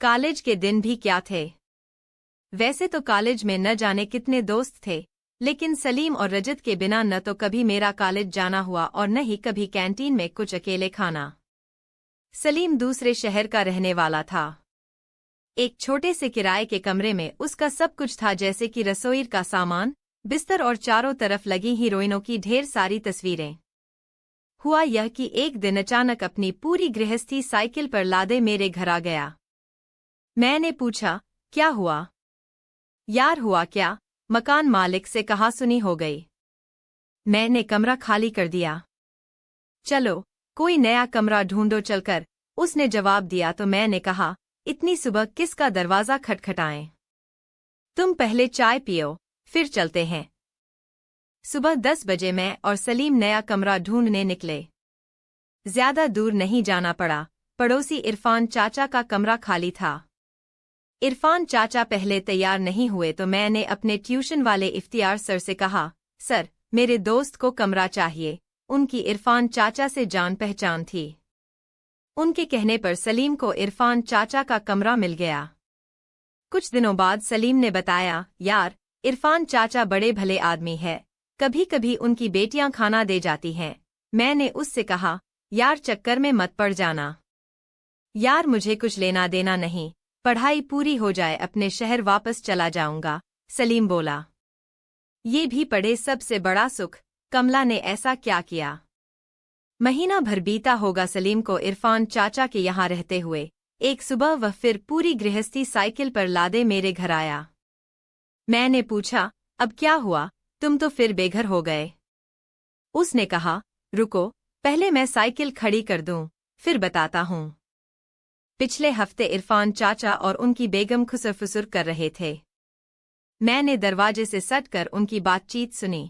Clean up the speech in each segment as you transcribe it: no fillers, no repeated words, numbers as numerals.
College के दिन भी क्या थे। वैसे तो कॉलेज में न जाने कितने दोस्त थे, लेकिन सलीम और रजत के बिना न तो कभी मेरा कॉलेज जाना हुआ और न ही कभी कैंटीन में कुछ अकेले खाना। सलीम दूसरे शहर का रहने वाला था। एक छोटे से किराए के कमरे में उसका सब कुछ था, जैसे कि रसोई का सामान, बिस्तर और चारों तरफ लगी हीरोइनों की ढेर सारी तस्वीरें। हुआ यह कि एक दिन अचानक अपनी पूरी गृहस्थी साइकिल पर लादे मेरे घर आ गया। मैंने पूछा, क्या हुआ? यार हुआ क्या, मकान मालिक से कहासुनी हो गई। मैंने कमरा खाली कर दिया। चलो कोई नया कमरा ढूंढो चलकर, उसने जवाब दिया। तो मैंने कहा, इतनी सुबह किसका दरवाजा खटखटाएं? तुम पहले चाय पियो, फिर चलते हैं। सुबह 10 बजे मैं और सलीम नया कमरा ढूंढने निकले। ज्यादा दूर नहीं जाना पड़ा, पड़ोसी इरफान चाचा का कमरा खाली था। इरफान चाचा पहले तैयार नहीं हुए तो मैंने अपने ट्यूशन वाले इफ्तियार सर से कहा, सर मेरे दोस्त को कमरा चाहिए। उनकी इरफान चाचा से जान पहचान थी। उनके कहने पर सलीम को इरफान चाचा का कमरा मिल गया। कुछ दिनों बाद सलीम ने बताया, यार इरफान चाचा बड़े भले आदमी है, कभी कभी उनकी बेटियां खाना दे जाती हैं। मैंने उससे कहा, यार चक्कर में मत पड़ जाना। यार मुझे कुछ लेना देना नहीं, पढ़ाई पूरी हो जाए अपने शहर वापस चला जाऊंगा, सलीम बोला। ये भी पढ़े सबसे बड़ा सुख, कमला ने ऐसा क्या किया। महीना भर बीता होगा सलीम को इरफान चाचा के यहाँ रहते हुए। एक सुबह वह फिर पूरी गृहस्थी साइकिल पर लादे मेरे घर आया। मैंने पूछा, अब क्या हुआ, तुम तो फिर बेघर हो गए। उसने कहा, रुको पहले मैं साइकिल खड़ी कर दूं, फिर बताता हूं। पिछले हफ्ते इरफान चाचा और उनकी बेगम खुसर-फुसर कर रहे थे। मैंने दरवाजे से सटकर उनकी बातचीत सुनी।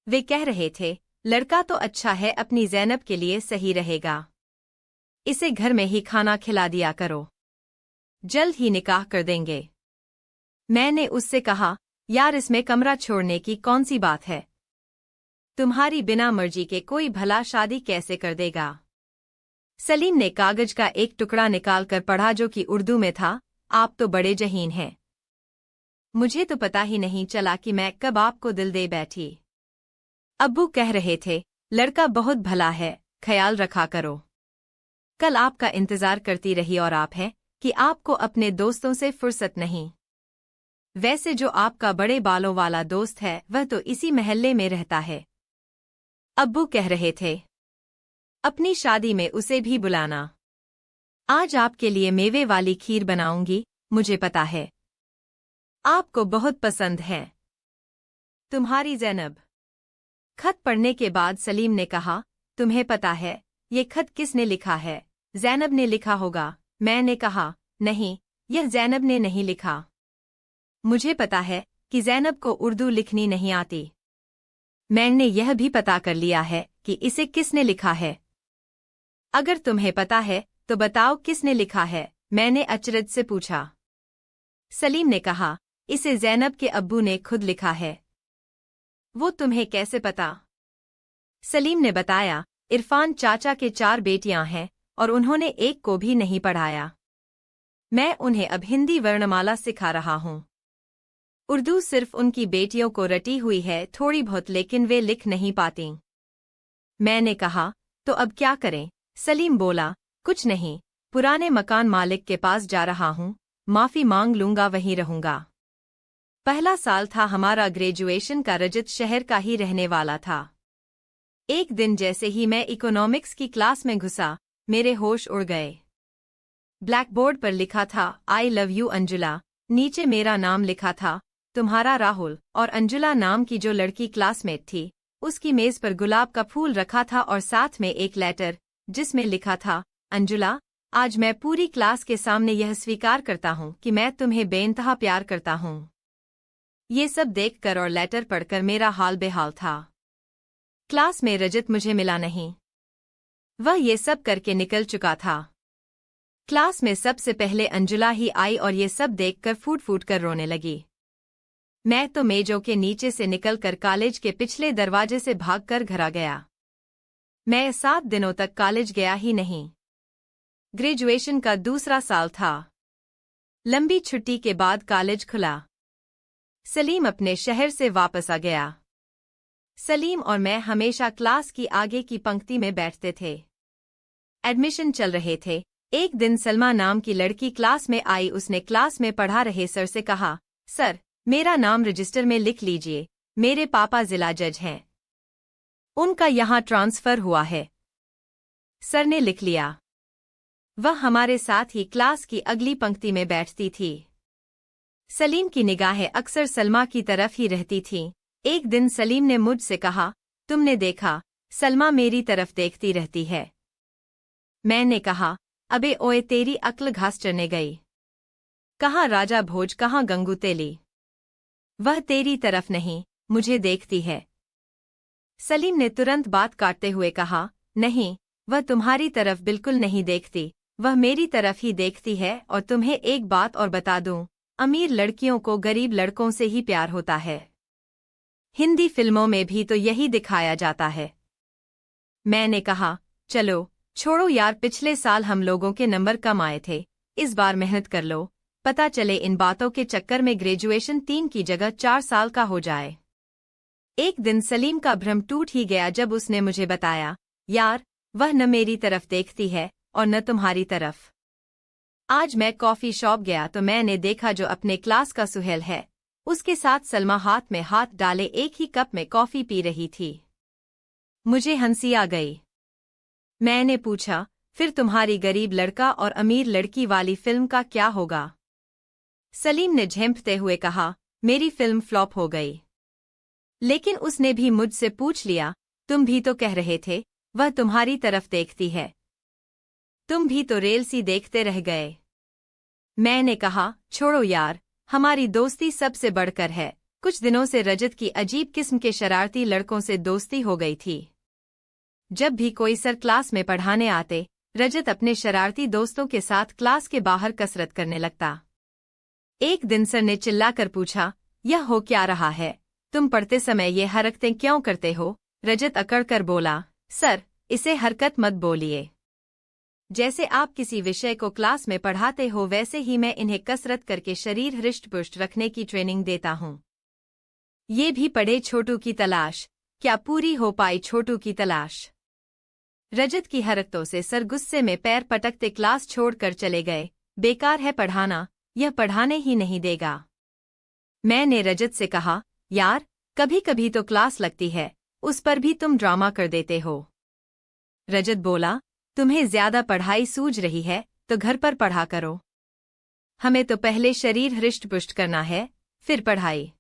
वे कह रहे थे, लड़का तो अच्छा है, अपनी ज़ैनब के लिए सही रहेगा। इसे घर में ही खाना खिला दिया करो, जल्द ही निकाह कर देंगे। मैंने उससे कहा, यार इसमें कमरा छोड़ने की कौन सी बात है। तुम्हारी बिना मर्जी के कोई भला शादी कैसे कर देगा। सलीम ने कागज का एक टुकड़ा निकालकर पढ़ा, जो कि उर्दू में था, आप तो बड़े जहीन हैं। मुझे तो पता ही नहीं चला कि मैं कब आपको दिल दे बैठी। अब्बू कह रहे थे, लड़का बहुत भला है, ख्याल रखा करो। कल आपका इंतजार करती रही और आप हैं कि आपको अपने दोस्तों से फुर्सत नहीं। वैसे जो आपका बड़े बालों वाला दोस्त है वह तो इसी महल्ले में रहता है। अब्बू कह रहे थे, अपनी शादी में उसे भी बुलाना। आज आपके लिए मेवे वाली खीर बनाऊंगी, मुझे पता है आपको बहुत पसंद है। तुम्हारी ज़ैनब। खत पढ़ने के बाद सलीम ने कहा, तुम्हें पता है ये खत किसने लिखा है? ज़ैनब ने लिखा होगा। मैंने कहा, नहीं, यह ज़ैनब ने नहीं लिखा। मुझे पता है कि ज़ैनब को उर्दू लिखनी नहीं आती। मैंने यह भी पता कर लिया है कि इसे किसने लिखा है। अगर तुम्हें पता है तो बताओ किसने लिखा है, मैंने अचरज से पूछा। सलीम ने कहा, इसे ज़ैनब के अब्बू ने खुद लिखा है। वो तुम्हें कैसे पता? सलीम ने बताया, इरफान चाचा के 4 बेटियां हैं और उन्होंने एक को भी नहीं पढ़ाया। मैं उन्हें अब हिंदी वर्णमाला सिखा रहा हूँ। उर्दू सिर्फ उनकी बेटियों को रटी हुई है थोड़ी बहुत, लेकिन वे लिख नहीं पातीं। मैंने कहा, तो अब क्या करें? सलीम बोला, कुछ नहीं, पुराने मकान मालिक के पास जा रहा हूँ, माफी मांग लूंगा, वहीं रहूंगा। पहला साल था हमारा ग्रेजुएशन का, रजत शहर का ही रहने वाला था। एक दिन जैसे ही मैं इकोनॉमिक्स की क्लास में घुसा, मेरे होश उड़ गए। ब्लैकबोर्ड पर लिखा था, आई लव यू अंजुला। नीचे मेरा नाम लिखा था, तुम्हारा राहुल, और अंजुला नाम की जो लड़की क्लासमेट थी, उसकी मेज पर गुलाब का फूल रखा था और साथ में एक लेटर जिसमें लिखा था, अंजुला, आज मैं पूरी क्लास के सामने यह स्वीकार करता हूँ कि मैं तुम्हें बेइंतहा प्यार करता हूँ। ये सब देखकर और लेटर पढ़कर मेरा हाल बेहाल था। क्लास में रजत मुझे मिला नहीं, वह ये सब करके निकल चुका था। क्लास में सबसे पहले अंजुला ही आई और ये सब देखकर फूट फूट कर रोने लगी। मैं तो मेजों के नीचे से निकलकर कॉलेज के पिछले दरवाजे से भागकर घर आ गया। मैं 7 दिनों तक कॉलेज गया ही नहीं। ग्रेजुएशन का दूसरा साल था। लंबी छुट्टी के बाद कॉलेज खुला। सलीम अपने शहर से वापस आ गया। सलीम और मैं हमेशा क्लास की आगे की पंक्ति में बैठते थे। एडमिशन चल रहे थे। एक दिन सलमा नाम की लड़की क्लास में आई। उसने क्लास में पढ़ा रहे सर से कहा, सर, मेरा नाम रजिस्टर में लिख लीजिए, मेरे पापा जिला जज हैं। उनका यहाँ ट्रांसफर हुआ है। सर ने लिख लिया। वह हमारे साथ ही क्लास की अगली पंक्ति में बैठती थी। सलीम की निगाहें अक्सर सलमा की तरफ ही रहती थीं। एक दिन सलीम ने मुझसे कहा, तुमने देखा, सलमा मेरी तरफ देखती रहती है। मैंने कहा, अबे ओए, तेरी अक्ल घास चरने गई। कहाँ राजा भोज, कहाँ गंगू तेली। वह तेरी तरफ नहीं, मुझे देखती है। सलीम ने तुरंत बात काटते हुए कहा, नहीं, वह तुम्हारी तरफ बिल्कुल नहीं देखती, वह मेरी तरफ ही देखती है। और तुम्हें एक बात और बता दूं, अमीर लड़कियों को गरीब लड़कों से ही प्यार होता है। हिंदी फिल्मों में भी तो यही दिखाया जाता है। मैंने कहा, चलो छोड़ो यार, पिछले साल हम लोगों के नंबर कम आए थे, इस बार मेहनत कर लो, पता चले इन बातों के चक्कर में ग्रेजुएशन 3 की जगह 4 साल का हो जाए। एक दिन सलीम का भ्रम टूट ही गया जब उसने मुझे बताया, यार, वह न मेरी तरफ देखती है और न तुम्हारी तरफ। आज मैं कॉफी शॉप गया तो मैंने देखा जो अपने क्लास का सुहेल है, उसके साथ सलमा हाथ में हाथ डाले एक ही कप में कॉफी पी रही थी। मुझे हंसी आ गई। मैंने पूछा, फिर तुम्हारी गरीब लड़का और अमीर लड़की वाली फिल्म का क्या होगा? सलीम ने झेंपते हुए कहा, मेरी फिल्म फ्लॉप हो गई। लेकिन उसने भी मुझसे पूछ लिया, तुम भी तो कह रहे थे, वह तुम्हारी तरफ देखती है। तुम भी तो रेल सी देखते रह गए। मैंने कहा, छोड़ो यार, हमारी दोस्ती सबसे बढ़कर है। कुछ दिनों से रजत की अजीब किस्म के शरारती लड़कों से दोस्ती हो गई थी। जब भी कोई सर क्लास में पढ़ाने आते, रजत अपने शरारती दोस्तों के साथ क्लास के बाहर कसरत करने लगता। एक दिन सर ने चिल्लाकर पूछा, यह हो क्या रहा है? तुम पढ़ते समय ये हरकतें क्यों करते हो? रजत अकड़कर बोला, सर, इसे हरकत मत बोलिए। जैसे आप किसी विषय को क्लास में पढ़ाते हो वैसे ही मैं इन्हें कसरत करके शरीर हृष्ट-पुष्ट रखने की ट्रेनिंग देता हूँ। ये भी पढ़े छोटू की तलाश, क्या पूरी हो पाई छोटू की तलाश? रजत की हरकतों से सर गुस्से में पैर पटकते क्लास छोड़कर चले गए। बेकार है पढ़ाना, यह पढ़ाने ही नहीं देगा। मैंने रजत से कहा, यार, कभी कभी तो क्लास लगती है, उस पर भी तुम ड्रामा कर देते हो। रजत बोला, तुम्हें ज्यादा पढ़ाई सूझ रही है तो घर पर पढ़ा करो। हमें तो पहले शरीर हृष्ट पुष्ट करना है, फिर पढ़ाई।